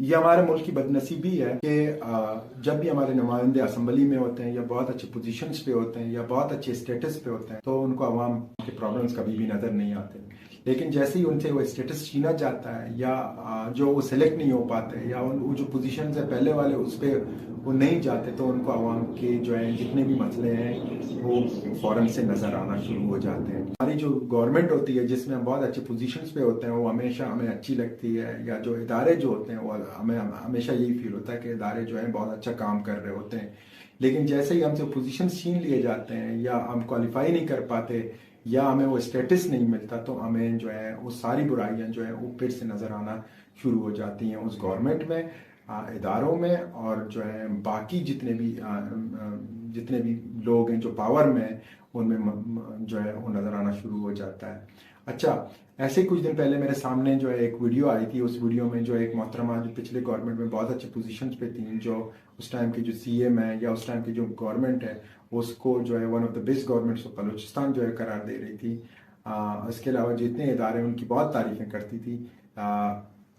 ये हमारे मुल्क की बदनसीबी है कि जब भी हमारे नुमाइंदे असम्बली में होते हैं या बहुत अच्छे पोजीशंस पे होते हैं या बहुत अच्छे स्टेटस पे होते हैं तो उनको अवाम के प्रॉब्लम्स कभी भी नजर नहीं आते। लेकिन जैसे ही उनसे वो स्टेटस छीना जाता है या जो वो सिलेक्ट नहीं हो पाते या वो जो पोजीशंस है पहले वाले उस पर वो नहीं जाते तो उनको अवाम के जो है जितने भी मसले हैं वो फौरन से नजर आना शुरू हो जाते हैं। हमारी जो गवर्नमेंट होती है जिसमें हम बहुत अच्छे पोजीशंस पे होते हैं वो हमेशा हमें अच्छी लगती है, या जो इदारे जो होते हैं वो हमें हमेशा यही फील होता है कि इदारे जो है बहुत अच्छा काम कर रहे होते हैं। लेकिन जैसे ही हमसे पोजीशन छीन लिए जाते हैं या हम क्वालिफाई नहीं कर पाते या हमें वो स्टेटस नहीं मिलता तो हमें जो है वो सारी बुराइयां जो है वो फिर से नजर आना शुरू हो जाती हैं उस गवर्नमेंट में, इदारों में, और जो है बाकी जितने भी लोग हैं जो पावर में हैं उनमें जो है वो नजर आना शुरू हो जाता है। अच्छा, ऐसे कुछ दिन पहले मेरे सामने जो है एक वीडियो आई थी। उस वीडियो में जो एक मोहतरमा जो पिछले गवर्नमेंट में बहुत अच्छे पोजीशंस पे थी, जो उस टाइम की जो सीएम है या उस टाइम की जो गवर्नमेंट है उसको जो है one of the best governments of Balochistan जो है करार दे रही थी। इसके अलावा जितने इदारे उनकी बहुत तारीफें करती थी।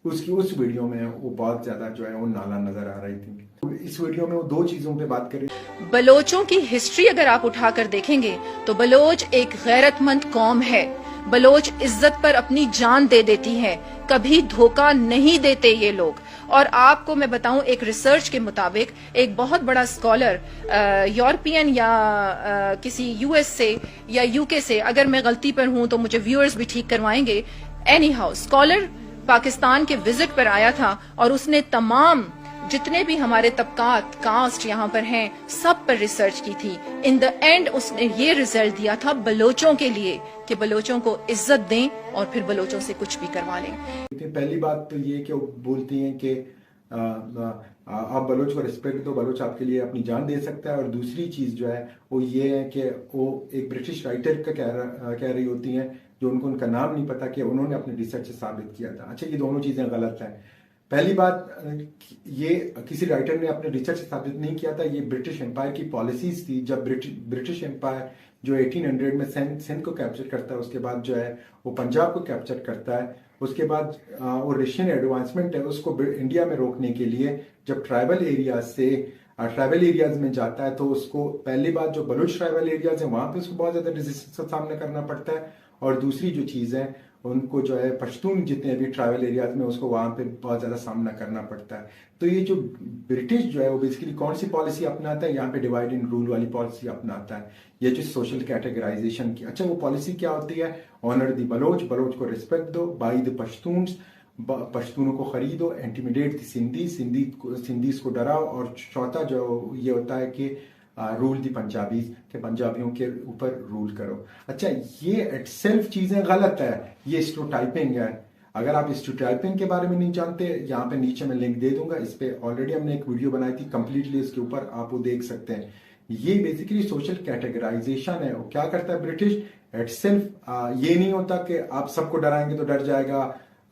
उसकी उस वीडियो में वो बहुत ज्यादा जो है वो नाला नजर आ रही थी। इस वीडियो में वो दो चीजों पे बात कर रही। बलोचों की हिस्ट्री अगर आप उठाकर देखेंगे तो बलोच एक गैरतमंद कौम है। बलोच इज्जत पर अपनी जान दे देती है, कभी धोखा नहीं देते ये लोग। और आपको मैं बताऊं, एक रिसर्च के मुताबिक एक बहुत बड़ा स्कॉलर यूरोपियन या किसी यूएस से या यूके से, अगर मैं गलती पर हूं तो मुझे व्यूअर्स भी ठीक करवाएंगे, एनी हाउ स्कॉलर पाकिस्तान के विजिट पर आया था और उसने तमाम जितने भी हमारे तबकात कास्ट यहाँ पर हैं सब पर रिसर्च की थी। इन द एंड उसने ये रिजल्ट दिया था बलोचों के लिए कि बलोचों को इज्जत दें और फिर बलोचों से कुछ भी करवा लें। पहली बात तो ये कि वो बोलती हैं कि आप बलोच को रिस्पेक्ट दो, बलोच आपके लिए अपनी जान दे सकता है। और दूसरी चीज जो है वो ये है कि वो एक ब्रिटिश राइटर का कह रही होती हैं जो उनको उनका नाम नहीं पता कि उन्होंने अपने रिसर्च से साबित किया था। अच्छा, ये दोनों चीजें गलत हैं। पहली बात, ये किसी राइटर ने अपने रिसर्च से साबित नहीं किया था, ये ब्रिटिश एम्पायर की पॉलिसीज थी। जब ब्रिटिश एम्पायर जो 1800 में सिंध को कैप्चर करता है, उसके बाद जो है वो पंजाब को कैप्चर करता है, उसके बाद वो रशियन एडवांसमेंट है उसको इंडिया में रोकने के लिए जब ट्राइबल एरियाज में जाता है तो उसको पहली बात जो बलूच ट्राइबल एरियाज है वहां पे उसको बहुत ज्यादा रेजिस्टेंस का सामना करना पड़ता है। और दूसरी जो चीज है उनको जो है पश्तून जितने भी ट्राइबल एरियाज में उसको वहां पे बहुत ज्यादा सामना करना पड़ता है। तो ये जो ब्रिटिश जो है वो बेसिकली कौन सी पॉलिसी अपनाता है, यहाँ पे डिवाइड एंड रूल वाली पॉलिसी अपनाता है। ये जो सोशल कैटेगराइजेशन की, अच्छा वो पॉलिसी क्या होती है? ऑनर दी बलोच, बलोच को रिस्पेक्ट दो, बाई द पश्तून्स, पश्तूनों को खरीदो, इंटिमिडेट द सिंधीज को डराओ, और चौथा जो ये होता है कि रूल दी पंजाबीज के पंजाबियों के ऊपर रूल करो। अच्छा, ये इटसेल्फ चीजें गलत है, ये स्टीरियोटाइपिंग है। अगर आप स्टीरियोटाइपिंग के बारे में नहीं जानते, यहाँ पे नीचे मैं लिंक दे दूंगा, इस पे ऑलरेडी हमने एक वीडियो बनाई थी कंप्लीटली इसके ऊपर, आप वो देख सकते हैं। ये बेसिकली सोशल कैटेगराइजेशन है। वो क्या करता है ब्रिटिश इटसेल्फ, ये नहीं होता कि आप सबको डराएंगे तो डर जाएगा,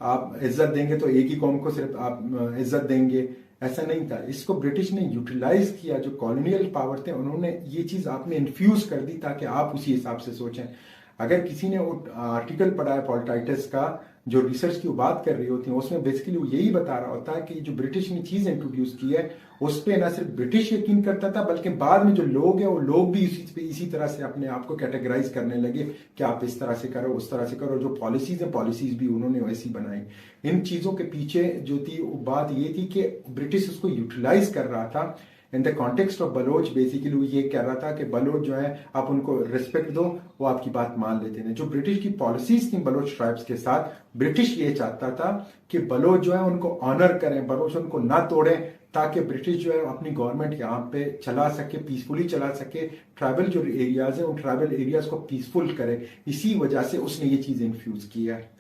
आप इज्जत देंगे तो एक ही कौम को सिर्फ आप इज्जत देंगे, ऐसा नहीं था। इसको ब्रिटिश ने यूटिलाइज किया, जो कॉलोनियल पावर थे उन्होंने ये चीज आप में इन्फ्यूज कर दी ताकि आप उसी हिसाब से सोचें। अगर किसी ने वो आर्टिकल पढ़ा है पॉल टाइटस का जो रिसर्च की वो बात कर रही होती है, उसमें बेसिकली वो यही बता रहा होता है कि जो ब्रिटिश ने चीज इंट्रोड्यूस की है उस पर न सिर्फ ब्रिटिश यकीन करता था बल्कि बाद में जो लोग हैं वो लोग भी इसी तरह से अपने आप को कैटेगराइज करने लगे कि आप इस तरह से करो, उस तरह से करो। जो पॉलिसीज है पॉलिसीज भी उन्होंने वैसी बनाई। इन चीजों के पीछे जो थी वो बात ये थी कि ब्रिटिश उसको यूटिलाइज कर रहा था in the context of Baloch. Basically वो ये कह रहा था कि बलोच जो है आप उनको रिस्पेक्ट दो, वो आपकी बात मान लेते हैं। जो ब्रिटिश की पॉलिसीज थी बलोच ट्राइब्स के साथ, ब्रिटिश ये चाहता था कि बलोच जो है उनको ऑनर करें, बलोच उनको ना तोड़ें, ताकि ब्रिटिश जो है अपनी गवर्नमेंट यहाँ पे चला सके, पीसफुली चला सके, ट्राइबल जो एरियाज है उन ट्राइबल एरियाज को पीसफुल करे। इसी वजह से उसने ये चीज इन्फ्यूज किया है।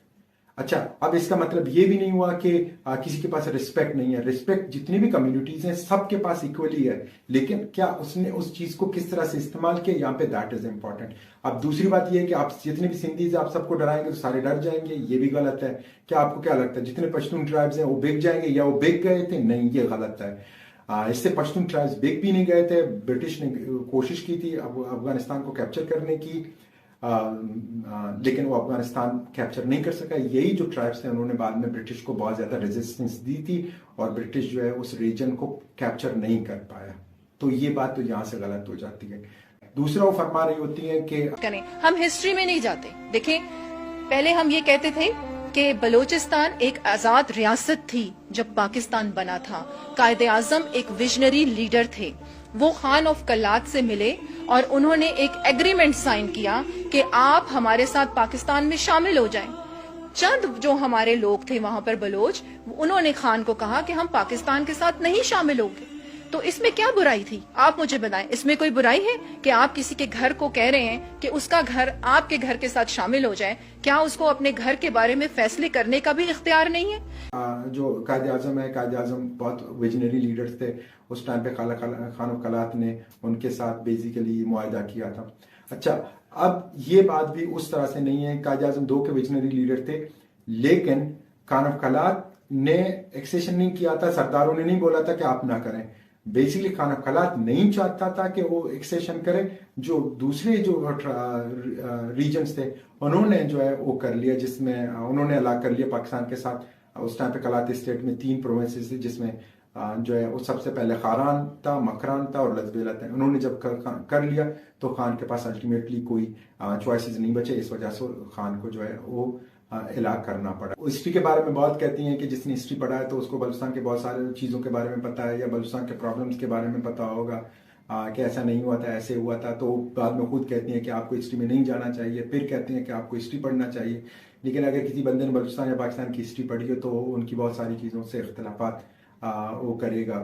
अच्छा, अब इसका मतलब ये भी नहीं हुआ कि किसी के पास रिस्पेक्ट नहीं है। रिस्पेक्ट जितनी भी कम्युनिटीज हैं सबके पास इक्वली है, लेकिन क्या उसने उस चीज को किस तरह से इस्तेमाल किया, यहाँ पे दैट इज इंपॉर्टेंट। अब दूसरी बात ये है कि आप जितने भी सिंधीज आप सबको डराएंगे तो सारे डर जाएंगे, ये भी गलत है। क्या आपको क्या लगता है जितने पश्तून ट्राइब्स हैं वो बिक जाएंगे या वो बिक गए थे? नहीं, ये गलत है। इससे पश्तून ट्राइब्स बिक भी नहीं गए थे। ब्रिटिश ने कोशिश की थी अफगानिस्तान को कैप्चर करने की, लेकिन वो अफगानिस्तान कैप्चर नहीं कर सका। यही जो ट्राइब्स थे उन्होंने बाद में ब्रिटिश को बहुत ज़्यादा रेजिस्टेंस दी थी और ब्रिटिश जो है उस रीजन को कैप्चर नहीं कर पाया। तो ये बात तो यहाँ से गलत हो जाती है। दूसरा वो फरमा रही होती है कि हम हिस्ट्री में नहीं जाते। देखें, पहले हम ये कहते थे कि बलूचिस्तान एक आजाद रियासत थी जब पाकिस्तान बना था। कायदे आजम एक विजनरी लीडर थे। वो खान ऑफ कलात से मिले और उन्होंने एक एग्रीमेंट साइन किया कि आप हमारे साथ पाकिस्तान में शामिल हो जाएं। चंद जो हमारे लोग थे वहां पर बलोच, उन्होंने खान को कहा कि हम पाकिस्तान के साथ नहीं शामिल होंगे। तो इसमें क्या बुराई थी? आप मुझे बताएं, इसमें कोई बुराई है कि आप किसी के घर को कह रहे हैं कि उसका घर आपके घर के साथ शामिल हो जाए? क्या उसको अपने घर के बारे में फैसले करने का भी इख्तियार नहीं है? जो कायदे आजम है, कायदे आजम बहुत विजनरी लीडर्स थे। उस टाइम पे खान ऑफ कलात ने उनके साथ बेसिकली मुआहदा किया था। अच्छा, अब ये बात भी उस तरह से नहीं है। कायदे आजम 2 के विजनरी लीडर थे, लेकिन खान ऑफ कलात ने एक्सेशन नहीं किया था। सरदारों ने नहीं बोला था कि आप ना करें। बेसिकली खान ऑफ कलात नहीं चाहता था कि वो एक्सेशन करे। जो दूसरे जो रीजन्स थे उन्होंने जो है वो कर लिया, जिसमें उन्होंने अलग कर लिया पाकिस्तान के साथ। उस टाइम पे कलात स्टेट में 3 प्रोविंसेस थे, जिसमें जो है वो सबसे पहले खारान था, मकरान था और लजबेला था। उन्होंने जब कर लिया तो खान के पास अल्टीमेटली कोई चॉइसेस नहीं बचे। इस वजह से खान को जो है वो इलाज करना पड़ा। हिस्ट्री के बारे में बहुत कहती हैं कि जिसने हिस्ट्री पढ़ा है तो उसको बलूचिस्तान के बहुत सारे चीज़ों के बारे में पता है, या बलूचिस्तान के प्रॉब्लम्स के बारे में पता होगा कि ऐसा नहीं हुआ था, ऐसे हुआ था। तो बाद में खुद कहती हैं कि आपको हिस्ट्री में नहीं जाना चाहिए, फिर कहते हैं कि आपको हिस्ट्री पढ़ना चाहिए। लेकिन अगर किसी बंदे ने बलूचिस्तान या पाकिस्तान की हिस्ट्री पढ़ी हो तो उनकी बहुत सारी चीज़ों से इख्तलाफात वो करेगा।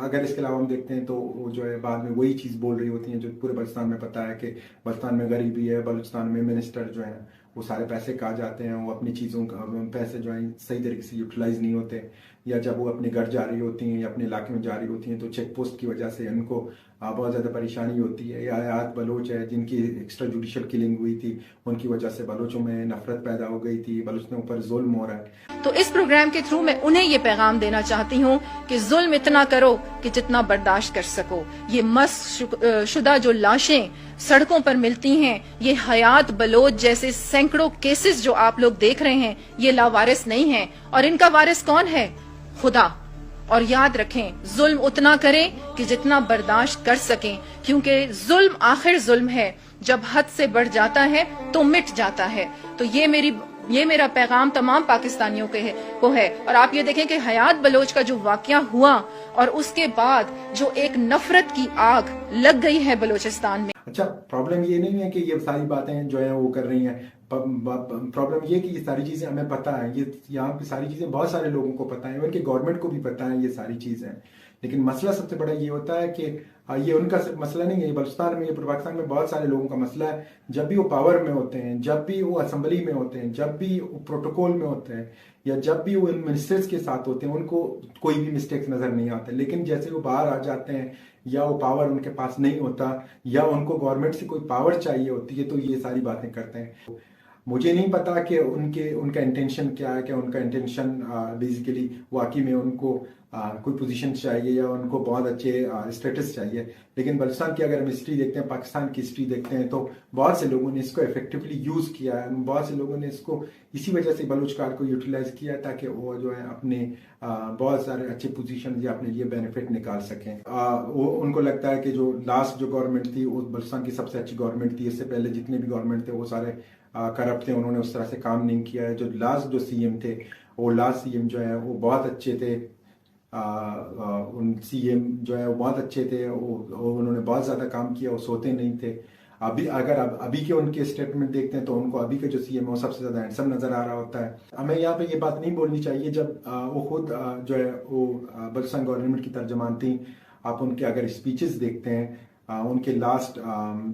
अगर इसके अलावा हम देखते हैं तो वो जो है बाद में वही चीज़ बोल रही होती हैं जो पूरे बलूचिस्तान में पता है कि बलूचिस्तान में गरीबी है, बलूचिस्तान में मिनिस्टर जो है वो सारे पैसे कहा जाते हैं, वो अपनी चीज़ों का पैसे जो है सही तरीके से यूटिलाइज नहीं होते, या जब वो अपने घर जा रही होती हैं या अपने इलाके में जा रही होती हैं तो चेक पोस्ट की वजह से उनको बहुत ज़्यादा परेशानी होती है। या आयात बलोच है जिनकी एक्स्ट्रा जुडिशल किलिंग हुई थी, उनकी वजह से बलोचों में नफरत पैदा हो गई थी, बलोच ने ऊपर जुल्म हो रहा है। तो इस प्रोग्राम के थ्रू मैं उन्हें ये पैगाम देना चाहती हूँ कि जुल्म इतना करो कि जितना बर्दाश्त कर सको। ये मस्क शुदा जो लाशें सड़कों पर मिलती हैं, ये हयात बलोच जैसे सैकड़ों केसेस जो आप लोग देख रहे हैं, ये लावारिस नहीं है। और इनका वारिस कौन है? खुदा। और याद रखें, जुल्म उतना करें कि जितना बर्दाश्त कर सकें, क्योंकि जुल्म आखिर जुल्म है। जब हद से बढ़ जाता है तो मिट जाता है। तो ये मेरा पैगाम तमाम पाकिस्तानियों को है। और आप ये देखें कि हयात बलोच का जो वाकया हुआ और उसके बाद जो एक नफरत की आग लग गई है बलूचिस्तान में। अच्छा, प्रॉब्लम ये नहीं है कि ये सारी बातें जो है वो कर रही हैं। प्रॉब्लम ये कि ये सारी चीज़ें हमें पता है, ये यहाँ की सारी चीज़ें बहुत सारे लोगों को पता है, इवन कि गवर्नमेंट को भी पता है ये सारी चीज़ें। लेकिन मसला सबसे बड़ा ये होता है कि ये उनका सिर्फ मसला नहीं है, बलूचिस्तान में, पाकिस्तान में बहुत सारे लोगों का मसला है। जब भी वो पावर में होते हैं, जब भी वो असेंबली में होते हैं, जब भी वो प्रोटोकॉल में होते हैं, या जब भी वो इन मिनिस्टर्स के साथ होते हैं, उनको कोई भी मिस्टेक्स नजर नहीं आते। लेकिन जैसे वो बाहर आ जाते हैं या वो पावर उनके पास नहीं होता या उनको गवर्नमेंट से कोई पावर चाहिए होती है, तो ये सारी बातें करते हैं। मुझे नहीं पता कि उनका इंटेंशन क्या है, कि उनका इंटेंशन बेसिकली वाकई में उनको कोई पोजीशन चाहिए या उनको बहुत अच्छे स्टेटस चाहिए। लेकिन बलूचिस्तान की अगर हम हिस्ट्री देखते हैं, पाकिस्तान की हिस्ट्री देखते हैं, तो बहुत से लोगों ने इसको इफेक्टिवली यूज़ किया है। बहुत से लोगों ने इसको इसी वजह से बलूच कार्ड को यूटिलाइज किया ताकि वो जो है अपने बहुत सारे अच्छे पोजीशन या अपने लिए बेनिफिट निकाल सकें। वो उनको लगता है कि जो लास्ट जो गवर्नमेंट थी वो बलूचिस्तान की सबसे अच्छी गवर्नमेंट थी। इससे पहले जितने भी गवर्नमेंट थे वो सारे करप्ट थे, उन्होंने उस तरह से काम नहीं किया है। जो लास्ट जो सीएम थे, वो लास्ट सीएम जो है वो बहुत अच्छे थे। उन सीएम जो है वो बहुत अच्छे थे, उन्होंने बहुत ज़्यादा काम किया, वो सोते नहीं थे। अगर अभी के उनके स्टेटमेंट देखते हैं तो उनको अभी के जो सीएम है वो सबसे ज़्यादा हैंडसम नज़र आ रहा होता है। हमें यहाँ पे ये बात नहीं बोलनी चाहिए जब वो खुद जो है वो बलूचिस्तान गवर्नमेंट की तर्जमान थी। आप उनके अगर स्पीचेस देखते हैं, उनके लास्ट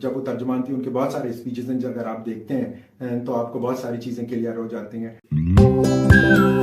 जब वो तर्जमान थी, उनके बहुत सारे स्पीचेस हैं, अगर आप देखते हैं तो आपको बहुत सारी चीज़ें क्लियर हो जाती हैं।